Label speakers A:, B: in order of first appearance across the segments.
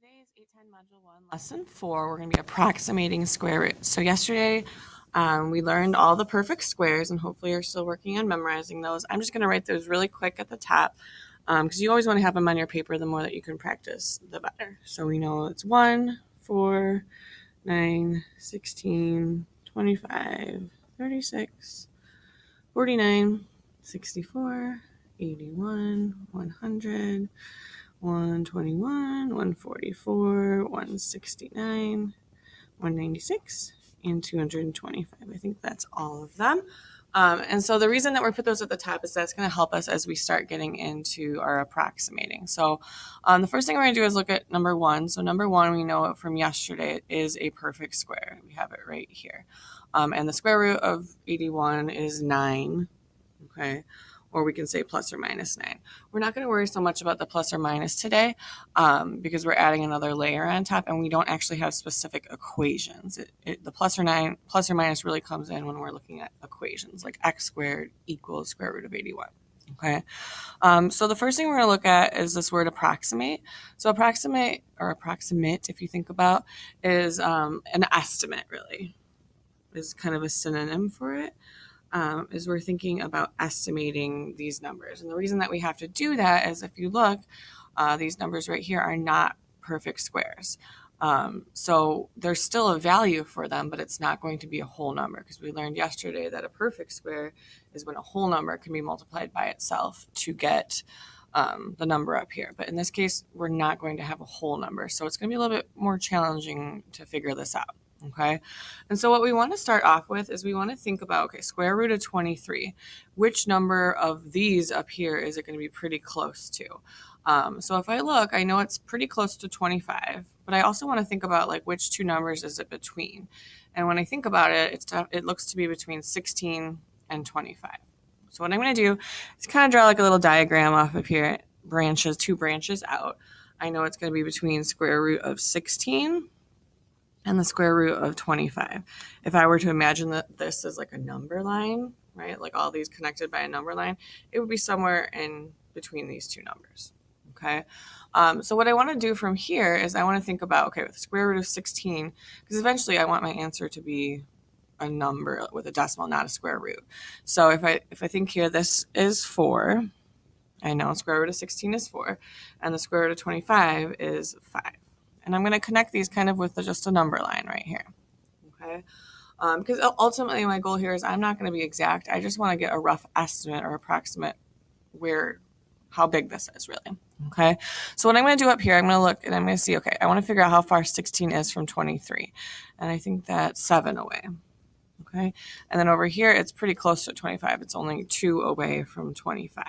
A: Today is 810 Module 1, Lesson 4. We're going to be approximating square roots. So yesterday we learned all the perfect squares, and hopefully you're still working on memorizing those. I'm just going to write those really quick at the top because you always want to have them on your paper. The more that you can practice, the better. So we know it's 1, 4, 9, 16, 25, 36, 49, 64, 81, 100. 121, 144, 169, 196, and 225. I think that's all of them. And so the reason that we put those at the top is that's going to help us as we start getting into our approximating. So the first thing we're going to do is look at number 1. So number 1, we know from yesterday, is a perfect square. We have it right here. And the square root of 81 is 9. Okay. Or we can say plus or minus 9. We're not going to worry so much about the plus or minus today because we're adding another layer on top and we don't actually have specific equations. The plus or minus really comes in when we're looking at equations like x squared equals square root of 81. Okay, so the first thing we're going to look at is this word approximate. So approximate, or approximate, if you think about, is an estimate, really, is kind of a synonym for it. Is we're thinking about estimating these numbers. And the reason that we have to do that is if you look, these numbers right here are not perfect squares. So there's still a value for them, but it's not going to be a whole number because we learned yesterday that a perfect square is when a whole number can be multiplied by itself to get the number up here. But in this case, we're not going to have a whole number. So it's going to be a little bit more challenging to figure this out. Okay, and so what we want to start off with is we want to think about, okay, square root of 23. Which number of these up here is it going to be pretty close to? So if I look, I know it's pretty close to 25, but I also want to think about like which two numbers is it between? And when I think about it, it looks to be between 16 and 25. So what I'm going to do is kind of draw like a little diagram off of here, two branches out. I know it's going to be between square root of 16 and the square root of 25. If I were to imagine that this is like a number line, right, like all these connected by a number line, it would be somewhere in between these two numbers, okay? So what I want to do from here is I want to think about, okay, with the square root of 16, because eventually I want my answer to be a number with a decimal, not a square root. So if I think here, this is 4. I know square root of 16 is 4, and the square root of 25 is 5. And I'm going to connect these kind of with just a number line right here, okay? Because ultimately my goal here is I'm not going to be exact. I just want to get a rough estimate or approximate how big this is really, okay? So what I'm going to do up here, I'm going to look and I'm going to see, okay, I want to figure out how far 16 is from 23. And I think that's 7 away, okay? And then over here, it's pretty close to 25. It's only 2 away from 25.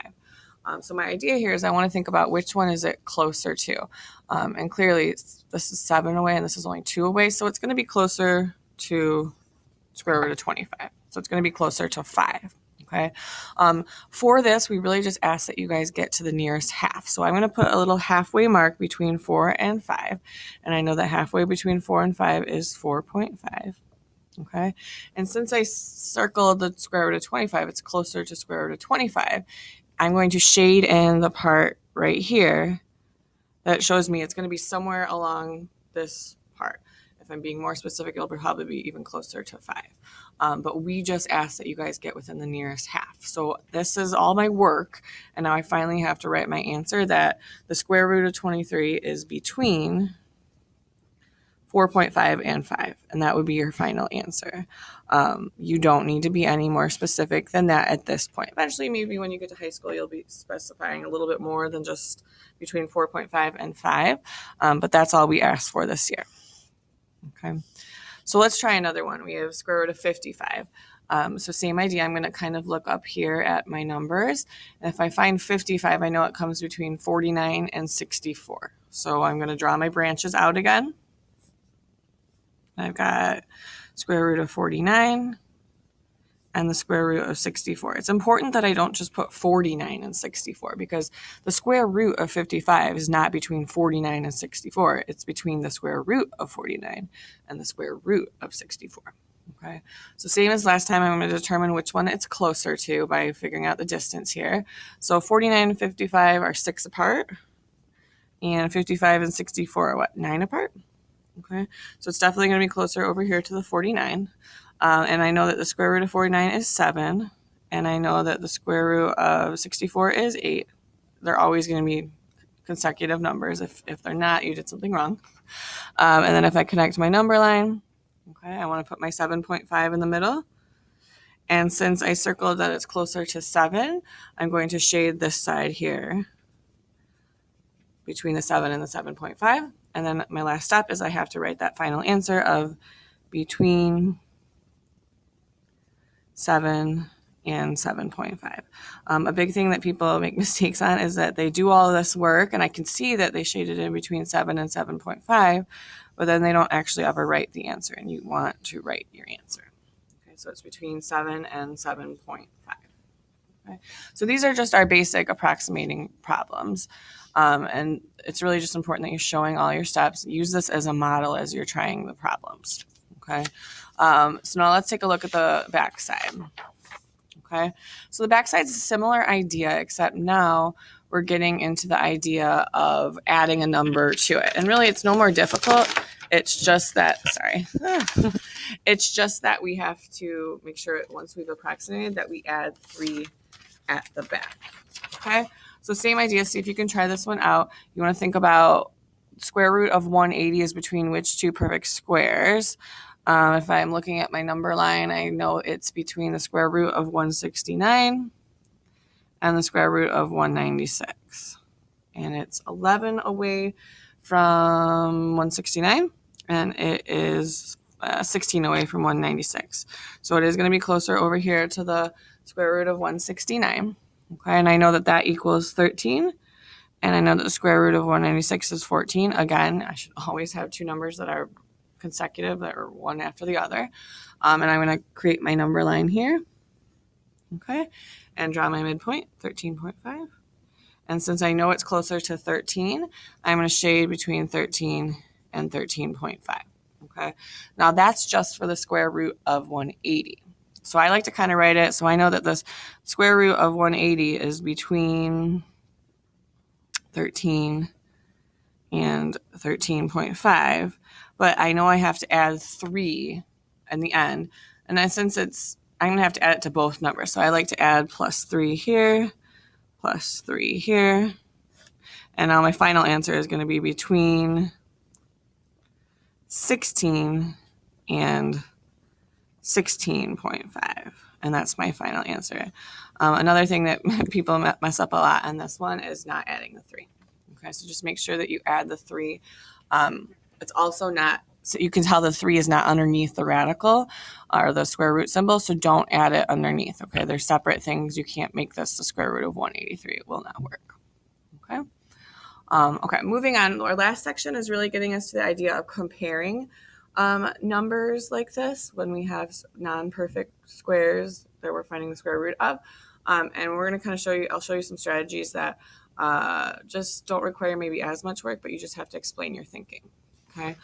A: So my idea here is I want to think about which one is it closer to. And clearly this is 7 away and this is only 2 away. So it's going to be closer to square root of 25. So it's going to be closer to 5. Okay. For this, we really just ask that you guys get to the nearest half. So I'm going to put a little halfway mark between 4 and 5. And I know that halfway between 4 and 5 is 4.5. Okay. And since I circled the square root of 25, it's closer to square root of 25. I'm going to shade in the part right here that shows me it's going to be somewhere along this part. If I'm being more specific, it'll probably be even closer to 5. But we just ask that you guys get within the nearest half. So this is all my work. And now I finally have to write my answer that the square root of 23 is between 4.5 and 5, and that would be your final answer. You don't need to be any more specific than that at this point. Eventually, maybe when you get to high school, you'll be specifying a little bit more than just between 4.5 and 5, but that's all we asked for this year. Okay, so let's try another one. We have square root of 55. So same idea, I'm going to kind of look up here at my numbers, and if I find 55, I know it comes between 49 and 64. So I'm going to draw my branches out again. I've got square root of 49 and the square root of 64. It's important that I don't just put 49 and 64 because the square root of 55 is not between 49 and 64. It's between the square root of 49 and the square root of 64. Okay, so same as last time, I'm going to determine which one it's closer to by figuring out the distance here. So 49 and 55 are 6 apart. And 55 and 64 are what, 9 apart? Okay, so it's definitely going to be closer over here to the 49. And I know that the square root of 49 is 7. And I know that the square root of 64 is 8. They're always going to be consecutive numbers. If they're not, you did something wrong. And then if I connect my number line, okay, I want to put my 7.5 in the middle. And since I circled that it's closer to 7, I'm going to shade this side here between the 7 and the 7.5. And then my last step is I have to write that final answer of between 7 and 7.5. A big thing that people make mistakes on is that they do all this work, and I can see that they shaded in between 7 and 7.5, but then they don't actually ever write the answer, and you want to write your answer. Okay, so it's between 7 and 7.5. Okay. So these are just our basic approximating problems. And it's really just important that you're showing all your steps. Use this as a model as you're trying the problems. Okay. So now let's take a look at the back side. Okay. So the back side is a similar idea, except now we're getting into the idea of adding a number to it. And really, it's no more difficult. It's just that, it's just that we have to make sure once we've approximated that we add 3 at the back. Okay, so same idea. See if you can try this one out. You want to think about square root of 180 is between which two perfect squares. If I'm looking at my number line, I know it's between the square root of 169 and the square root of 196. And it's 11 away from 169, and it is 16 away from 196. So it is going to be closer over here to the square root of 169. Okay, and I know that that equals 13. And I know that the square root of 196 is 14. Again, I should always have two numbers that are consecutive, that are one after the other. And I'm going to create my number line here. Okay, and draw my midpoint, 13.5. And since I know it's closer to 13, I'm going to shade between 13 and 13.5. Okay, now that's just for the square root of 180. So I like to kind of write it so I know that the square root of 180 is between 13 and 13.5, but I know I have to add 3 in the end. And then since I'm going to have to add it to both numbers. So I like to add plus 3 here, plus 3 here. And now my final answer is going to be between 16 and 16.5. And that's my final answer. Another thing that people mess up a lot on this one is not adding the 3. Okay, so just make sure that you add the 3. It's also not, so you can tell the 3 is not underneath the radical or the square root symbol, so don't add it underneath. Okay, they're separate things. You can't make this the square root of 183. It will not work. Okay. Okay, moving on. Our last section is really getting us to the idea of comparing numbers like this when we have non-perfect squares that we're finding the square root of. And we're going to kind of show you, I'll show you some strategies that just don't require maybe as much work, but you just have to explain your thinking. Okay.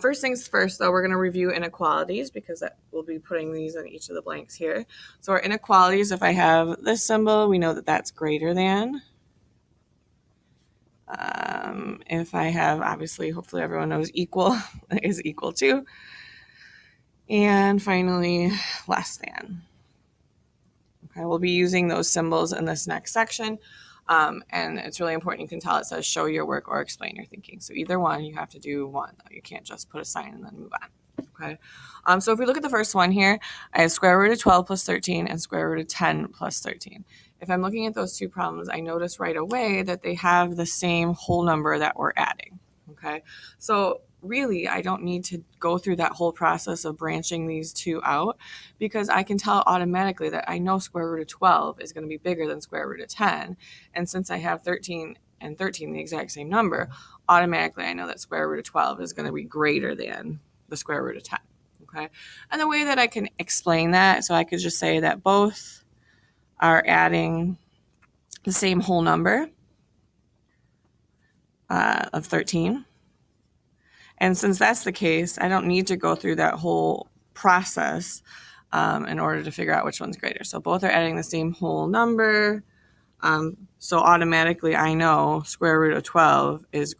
A: First things first, though, we're going to review inequalities because we'll be putting these in each of the blanks here. So our inequalities, if I have this symbol, we know that that's greater than. If I have, obviously, hopefully everyone knows equal is equal to. And finally, less than. Okay, we'll be using those symbols in this next section. And it's really important. You can tell it says show your work or explain your thinking. So either one, you have to do one. You can't just put a sign and then move on. Okay. So if we look at the first one here, I have square root of 12 plus 13 and square root of 10 plus 13. If I'm looking at those two problems, I notice right away that they have the same whole number that we're adding. Okay. So really, I don't need to go through that whole process of branching these two out because I can tell automatically that I know square root of 12 is going to be bigger than square root of 10. And since I have 13 and 13, the exact same number, automatically I know that square root of 12 is going to be greater than the square root of 10. Okay. And the way that I can explain that, so I could just say that both are adding the same whole number of 13. And since that's the case, I don't need to go through that whole process in order to figure out which one's greater. So both are adding the same whole number. So automatically I know square root of 12 is